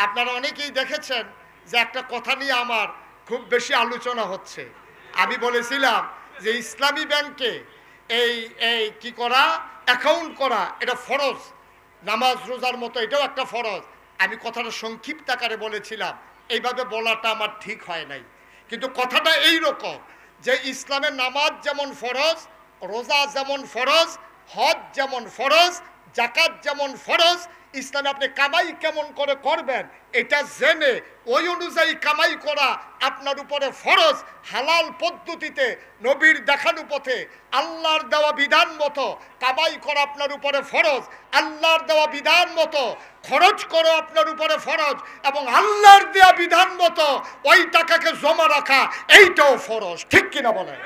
আপনারা অনেকেই দেখেছেন যে একটা কথা নিয়ে আমার খুব বেশি আলোচনা হচ্ছে। আমি বলেছিলাম যে ইসলামী ব্যাংকে এই এই কি করা, অ্যাকাউন্ট করা এটা ফরজ, নামাজ রোজার মতো এটাও একটা ফরজ। আমি কথাটা সংক্ষিপ্ত আকারে বলেছিলাম, এইভাবে বলাটা আমার ঠিক হয় নাই। কিন্তু কথাটা এই রকম যে ইসলামের নামাজ যেমন ফরজ, রোজা যেমন ফরজ, হজ যেমন ফরজ, জাকাত যেমন ফরজ, ইসলামে আপনি কামাই কেমন করে করবেন এটা জেনে ওই অনুযায়ী কামাই করা আপনার উপরে ফরজ। হালাল পদ্ধতিতে নবীর দেখানো পথে আল্লাহর দেওয়া বিধান মতো কামাই করা আপনার উপরে ফরজ। আল্লাহর দেওয়া বিধান মতো খরচ করো আপনার উপরে ফরজ, এবং আল্লাহর দেওয়া বিধান মতো ওই টাকাকে জমা রাখা এইটাও ফরজ। ঠিক কিনা বলেন?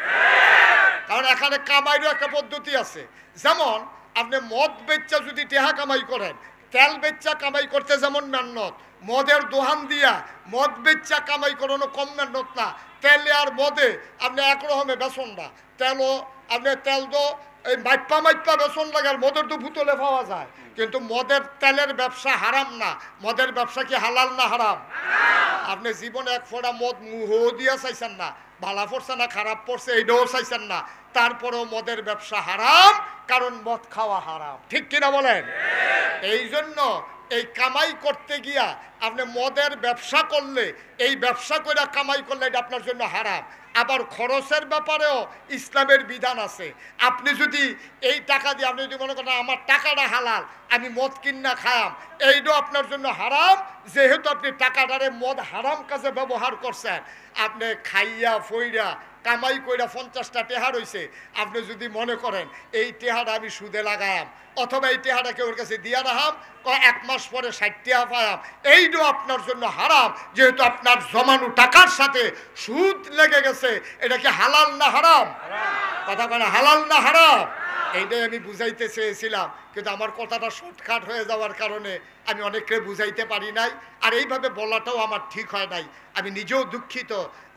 কারণ এখানে কামাইরও একটা পদ্ধতি আছে। যেমন আপনি মদ বেচা যদি টেহা কামাই করেন, তেল বেচা কামাই করতে যেমন মেহনত, মদের দোহান দিয়া মদ বেচা কামাই করানো কম মেহনত না। তেলে আর মদে আপনি একরকমে বেসন না, তেলও আপনি তেল তো এই মাইপ্পা বেসন লাগে, আর মদের তো ভুতলে পাওয়া যায়। কিন্তু মদের তেলের ব্যবসা হারাম না। মদের ব্যবসা কি হালাল না হারাম? আপনি জীবনে এক ফোঁটা মদ মুহ দিয়া চাইছেন না, ভালা পড়ছে না খারাপ পড়ছে এইটাও চাইছেন না, তারপরেও মদের ব্যবসা হারাম, কারণ মদ খাওয়া হারাম। ঠিক কিনা বলেন? এই জন্য এই কামাই করতে গিয়া আপনি মদের ব্যবসা করলে, এই ব্যবসা করে কামাই করলে এটা আপনার জন্য হারাম। আবার খরচের ব্যাপারেও ইসলামের বিধান আছে। আপনি যদি এই টাকা দিয়ে আপনি যদি মনে করেন আমার টাকাটা হালাল, আমি মদ কিনা খায়াম, এইটাও আপনার জন্য হারাম, যেহেতু আপনি টাকাটারে মদ হারাম কাজে ব্যবহার করছেন। আপনি খাইয়া ফইরা কামাই কইরা 50টা টেহা রইছে, আপনি যদি মনে করেন এই টেহাটা আমি সুদে লাগায়াম, অথবা এই টেহাটাকে ওর কাছে দিয়া রাখাম, 1 মাস পরে 60 টেহা পায়াম, এইটাও আপনার জন্য হারাম, যেহেতু আপনার জমানো টাকার সাথে সুদ লেগে গেছে। এটা কি হালাল না হারাম? কথা বলে হালাল না হারাম? এইটাই আমি বুঝাইতে চেয়েছিলাম, কিন্তু আমার কথাটা শর্টকাট হয়ে যাওয়ার কারণে আমি অনেককে বুঝাইতে পারি নাই, আর এইভাবে বলাটাও আমার ঠিক হয় নাই। আমি নিজেও দুঃখিত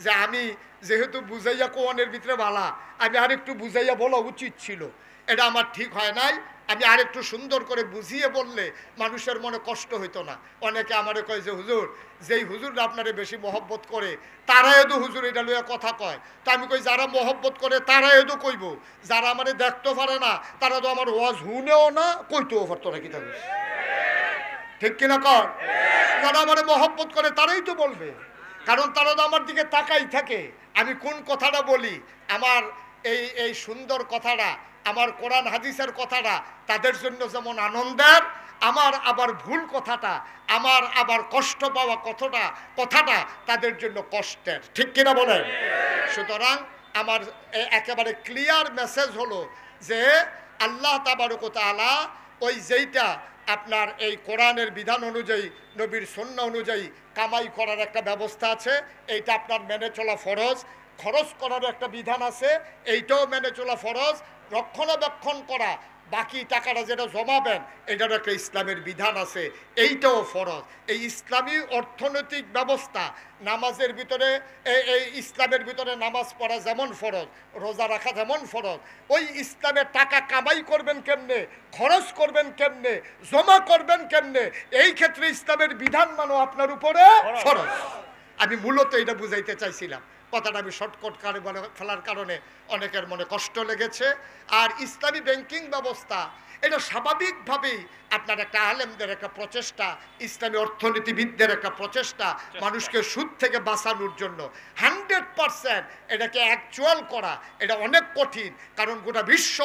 যে আমি যেহেতু বুঝাইয়া কোয়ানের ভিতরে বালা, আমি আরেকটু বুঝাইয়া বলা উচিত ছিল, এটা আমার ঠিক হয় নাই। আমি আরেকটু সুন্দর করে বুঝিয়ে বললে মানুষের মনে কষ্ট হইতো না। অনেকে আমারে কয় যে হুজুর, যেই হুজুররা আপনারে বেশি মহব্বত করে তারা এদু হুজুর এটা লইয়া কথা কয়। তো আমি কই যারা মহব্বত করে তারা এদু কইব, যারা আমারে দেখতে পারে না তারা তো আমার ওয়াজ শুনেও না, কইতেও পারতো না। কি থাকবে? ঠিক কিনা কর? যারা আমারে মহব্বত করে তারাই তো বলবে, কারণ তারা তো আমার দিকে তাকাই থাকে আমি কোন কথাটা বলি। আমার এই সুন্দর কথাটা, আমার কোরআন হাদিসের কথাটা তাদের জন্য যেমন আনন্দের, আমার আবার ভুল কথাটা, আমার আবার কষ্ট পাওয়া কথাটা তাদের জন্য কষ্টের। ঠিক কিনা বলেন? সুতরাং আমার একেবারে ক্লিয়ার মেসেজ হলো যে আল্লাহ তাবারক ওয়া তাআলা ওই যেইটা আপনার এই কোরআনের বিধান অনুযায়ী, নবীর সুন্নাহ অনুযায়ী কামাই করার একটা ব্যবস্থা আছে, এইটা আপনার মেনে চলা ফরজ। খরচ করার একটা বিধান আছে, এইটাও মেনে চলা ফরজ। রক্ষণাবেক্ষণ করা, বাকি টাকাটা যেটা জমাবেন, এটার একটা ইসলামের বিধান আছে, এইটাও ফরজ। এই ইসলামী অর্থনৈতিক ব্যবস্থা, নামাজের ভিতরে এই ইসলামের ভিতরে নামাজ পড়া যেমন ফরজ, রোজা রাখা যেমন ফরজ, ওই ইসলামের টাকা কামাই করবেন কেমনে, খরচ করবেন কেমনে, জমা করবেন কেমনে, এই ক্ষেত্রে ইসলামের বিধান মানো আপনার উপরে ফরজ। আমি মূলত এটা বুঝাইতে চাইছিলাম। কথাটা আমি শর্টকাট করে বলে ফেলার কারণে অনেকের মনে কষ্ট লেগেছে। আর ইসলামী ব্যাংকিং ব্যবস্থা এটা স্বাভাবিকভাবেই আপনার একটা আলেমদের একটা প্রচেষ্টা, ইসলামী অর্থনীতিবিদদের একটা প্রচেষ্টা মানুষকে সুদ থেকে বাঁচানোর জন্য। 100% এটাকে অ্যাকচুয়াল করা এটা অনেক কঠিন, কারণ গোটা বিশ্ব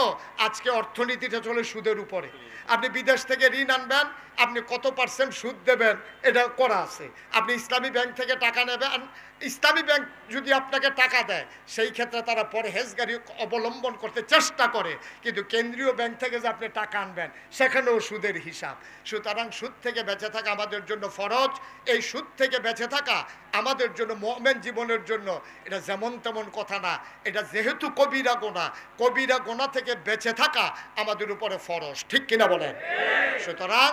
আজকে অর্থনীতিটা চলে সুদের উপরে। আপনি বিদেশ থেকে ঋণ আনবেন, আপনি কত পার্সেন্ট সুদ দেবেন এটা করা আছে। আপনি ইসলামী ব্যাংক থেকে টাকা নেবেন, ইসলামী ব্যাংক যদি আপনাকে টাকা দেয় সেই ক্ষেত্রে তারা পরহেজগারি অবলম্বন করতে চেষ্টা করে, কিন্তু কেন্দ্রীয় ব্যাংক থেকে যে আপনি টাকা আনবেন সেখানেও সুদের হিসাব। সুতরাং সুদ থেকে বেঁচে থাকা আমাদের জন্য ফরজ। এই সুদ থেকে বেঁচে থাকা আমাদের জন্য মুমিন জীবনের জন্য এটা যেমন তেমন কথা না, এটা যেহেতু কবিরা গুনাহ, কবিরা গুনাহ থেকে বেঁচে থাকা আমাদের উপরে ফরজ। ঠিক কিনা বলেন? সুতরাং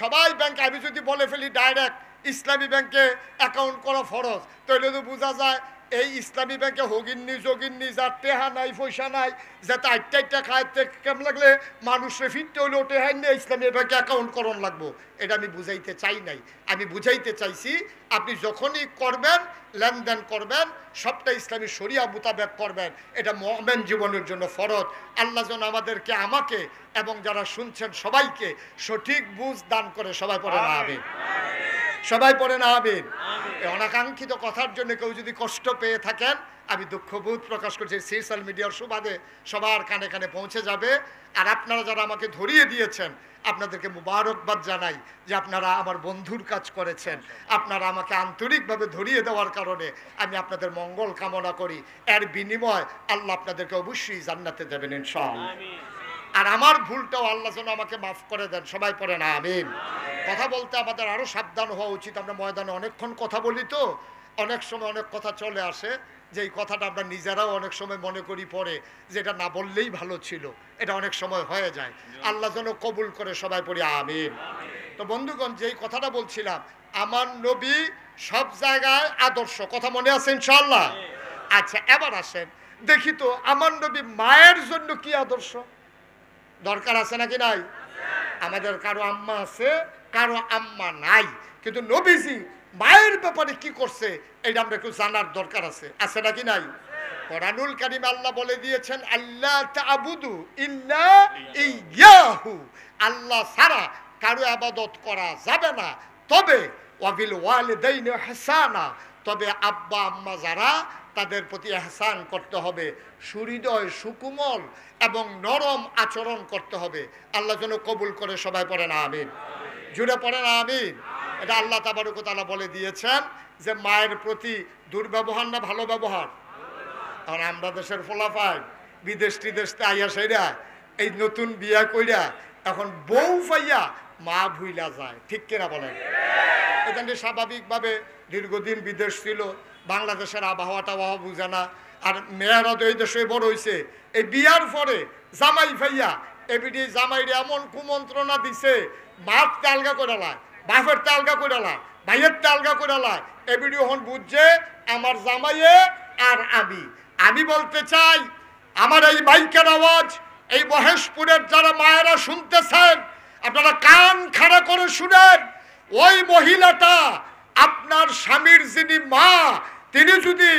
সবাই ব্যাংকে, আমি যদি বলে ফেলি ডাইরেক্ট ইসলামী ব্যাংকে অ্যাকাউন্ট করা ফরজ, তাহলে তো বোঝা যায় এই ইসলামী ব্যাংকে হগিননি যোগিননি যার টেহা নাই পয়সা নাই যাতে আটটা খাইতে কেমন লাগলে মানুষের ফিরতে হলে ওটে হয় না ইসলামী ব্যাংকে অ্যাকাউন্ট করণ লাগবো, এটা আমি বুঝাইতে চাই নাই। আমি বুঝাইতে চাইছি আপনি যখনই করবেন লেনদেন করবেন সবটা ইসলামী শরিয়া মোতাবেক করবেন, এটা মুমিন জীবনের জন্য ফরজ। আল্লাহ যেন আমাদেরকে, আমাকে এবং যারা শুনছেন সবাইকে সঠিক বুঝ দান করে। সবাই পড়ে না আমিন, সবাই পড়ে না আমিন। এই অনাকাঙ্ক্ষিত কথার জন্য কেউ যদি কষ্ট পেয়ে থাকেন আমি দুঃখবোধ প্রকাশ করছি। সোশ্যাল মিডিয়ার সুবাদে সবার কানে কানে পৌঁছে যাবে। আর আপনারা যারা আমাকে ধরিয়ে দিয়েছেন আপনাদেরকে মুবারকবাদ জানাই যে আপনারা আমার বন্ধুর কাজ করেছেন, আপনারা আমাকে আন্তরিকভাবে ধরিয়ে দেওয়ার কারণে আমি আপনাদের মঙ্গল কামনা করি। এর বিনিময় আল্লাহ আপনাদেরকে অবশ্যই জান্নাতে দেবেন ইনশাআল্লাহ। আর আমার ভুলটাও আল্লাহ যেন আমাকে মাফ করে দেন। সবাই পড়ে না আমিন। কথা বলতে আমাদের আরও সাবধান হওয়া উচিত। আমরা ময়দানে অনেকক্ষণ কথা বলি তো অনেক সময় অনেক কথা চলে আসে যে এই কথাটা আমরা নিজেরাও অনেক সময় মনে করি পরে যে এটা না বললেই ভালো ছিল, এটা অনেক সময় হয়ে যায়। আল্লাহ যেন কবুল করে। সবাই পড়ি আমিন। তো বন্ধুগণ, যেই কথাটা বলছিলাম আমার নবী সব জায়গায় আদর্শ, কথা মনে আছে ইনশাআল্লাহ? আচ্ছা, এবার আসেন দেখি তো আমার নবী মায়ের জন্য কি আদর্শ দরকার আছে নাকি নাই? আমাদের কারো আম্মা আছে, কারো আম্মা নাই, কিন্তু নবীজি মায়ের ব্যাপারে কি করছে এটা আমরা একটু জানার দরকার আছে। আছে নাকি নাই? কোরআনুল কারীমে আল্লাহ বলে দিয়েছেন আল্লাহ তা'বুদু ইল্লা ইয়াহু, আল্লাহ ছাড়া কারো ইবাদত করা যাবে না, তবে ওয়াবিল ওয়ালিদাইনি ইহসানা, তবে আব্বা আম্মা যারা তাদের প্রতি ইহসান করতে হবে, সুহৃদয় সুকুমল এবং নরম আচরণ করতে হবে। আল্লাহ যেন কবুল করে। সবাই পড়ে না আমিন, জুড়ে পড়ে না আমিন। এটা আল্লাহ তাবারক ওয়া তাআলা বলে দিয়েছেন যে মায়ের প্রতি দুর্ব্যবহার না ভালো ব্যবহার। আর আমরা দেশের ফলাফল বিদেশ টিদেশতে আইয়া সেরা এই নতুন বিয়া কইরা এখন বউ পাইয়া মা ভুইলা যায়, ঠিক কিনা বলেন? এখানে স্বাভাবিকভাবে দীর্ঘদিন বিদেশ ছিল, বাংলাদেশের আবহাওয়াটা বুঝে না। আর মেয়েরা তো এই দেশে বড় হয়েছে, এই বিয়ার পরে জামাই ভাইয়া এবিডি জামাইরে এমন কুমন্ত্রণা দিছে, মার তালগা করে লায়, বাপের তালগা করে লায়, ভাইয়ের তালগা করে লায়। এবিডি হন বুঝছে আমার জামাইয়ে আর আমি বলতে চাই আমার এই মাইকের আওয়াজ এই মহেশপুরের যারা মায়েরা শুনতেছেন আপনারা কান খাড়া করে শুনেন। ওই মহিলাটা আপনার স্বামীর যিনি মা, তিনি যদি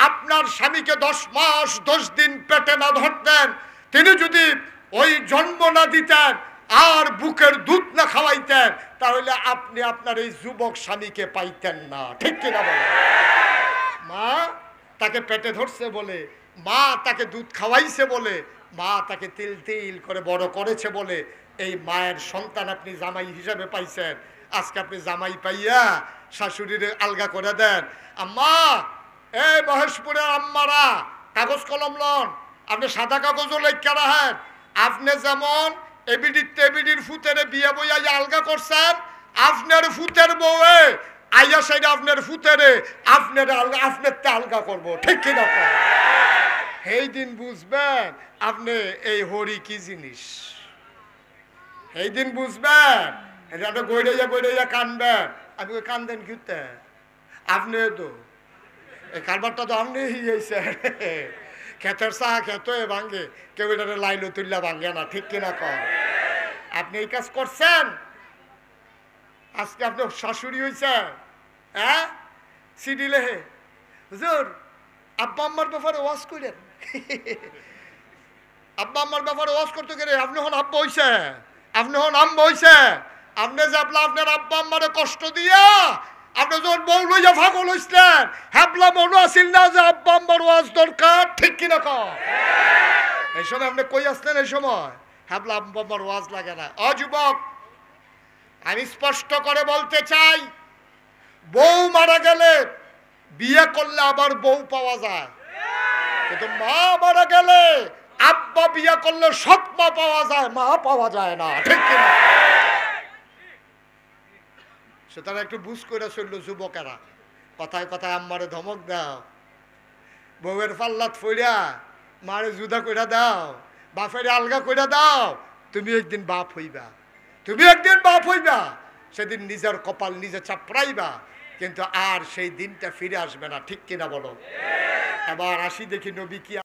আপনার স্বামীকে 10 মাস 10 দিন পেটে না ধরতেন, তিনি যদি ওই জন্ম না দিতেন আর বুকের দুধ না খাওয়াইতেন, তাহলে আপনি আপনার এই যুবক স্বামীকে পাইতেন না, ঠিক কিনা বলেন? মা তাকে পেটে ধরছে বলে, মা তাকে দুধ খাওয়াইছে বলে, মা তাকে তিল তিল করে বড় করেছে বলে এই মায়ের সন্তান আপনি জামাই হিসাবে পাইছেন। আজকে আপনি জামাই পাইয়া শাশুড়ির আলগা করে দেন। আম্মা, এই মহেশপুরের আম্মারা কাগজ কলম লন, আপনি সাদা কাগজও লেখা রাখেন। আপনি যেমন এবিডির ফুতেরে বিয়ে বইয়া আলগা করছেন, আপনার ফুতের বউয়ে আইয়া সাইডে আপনার ফুতেরে আপনার আলগা করবো, ঠিক কিনা? সেই দিন বুঝবেন আপনি এই হরি কি জিনিস, সেই দিন বুঝবেন। এটা গৈড়াইয়া কানবেন। আমি কান্দেন কিতে? আপনি তো এই কারবারটা তো আপনি হিয়েছে খেতের চা খেত ভাঙ্গে, কেউ এটা লাইলো তুল্লা ভাঙ্গে না, ঠিক কিনা কর? আপনি এই কাজ করছেন, আজকে আপনার শাশুড়ি হয়েছে, হ্যাঁ সিডি লেহে হুজুর আব্বা আম্মার ব্যাপারে ওয়াজ করেন। আব্বা আম্মার ব্যাপারে ওয়াজ করতে গেলে আপনি হন আব্বা হইছে, আপনি হন আম্মা হইছে। আপনি যে আপনার আব্বা আম্মারে কষ্ট দিয়া আপনি যখন বউ লইয়া ভাগল হইছিলেন, হ্যাবলা মনে আসিল না যে আব্বা আম্মার ওয়াজ দরকার, ঠিক কিনা কর? এই সময় আপনি কই আসলেন? এই সময় হ্যাবলা আব্বা আম্মার ওয়াজ লাগে না। যুবক, আমি স্পষ্ট করে বলতে চাই, বউ মারা গেলে বিয়ে করলে আবার বউ পাওয়া যায়, কিন্তু মা মারা গেলে আব্বা বিয়ে করলে সৎ মা পাওয়া যায়, মা পাওয়া যায় না, ঠিক কিনা? সুতরাং একটু বুঝ করে চলল যুবকেরা। কথায় কথায় আম্মারে ধমক দাও, বউয়ের পাল্লাত ফইরা মারে জুদা কইরা দাও, বাপের আলগা কইরা দাও। তুমি একদিন বাপ হইবা, তুমি একদিন বাপ হইবা, সেদিন নিজের কপাল নিজে চাপড়াইবা। কিন্তু আর সেই দিনটা ফিরে আসবে না, ঠিক কিনা বলো? এবার আসি দেখি নবী কি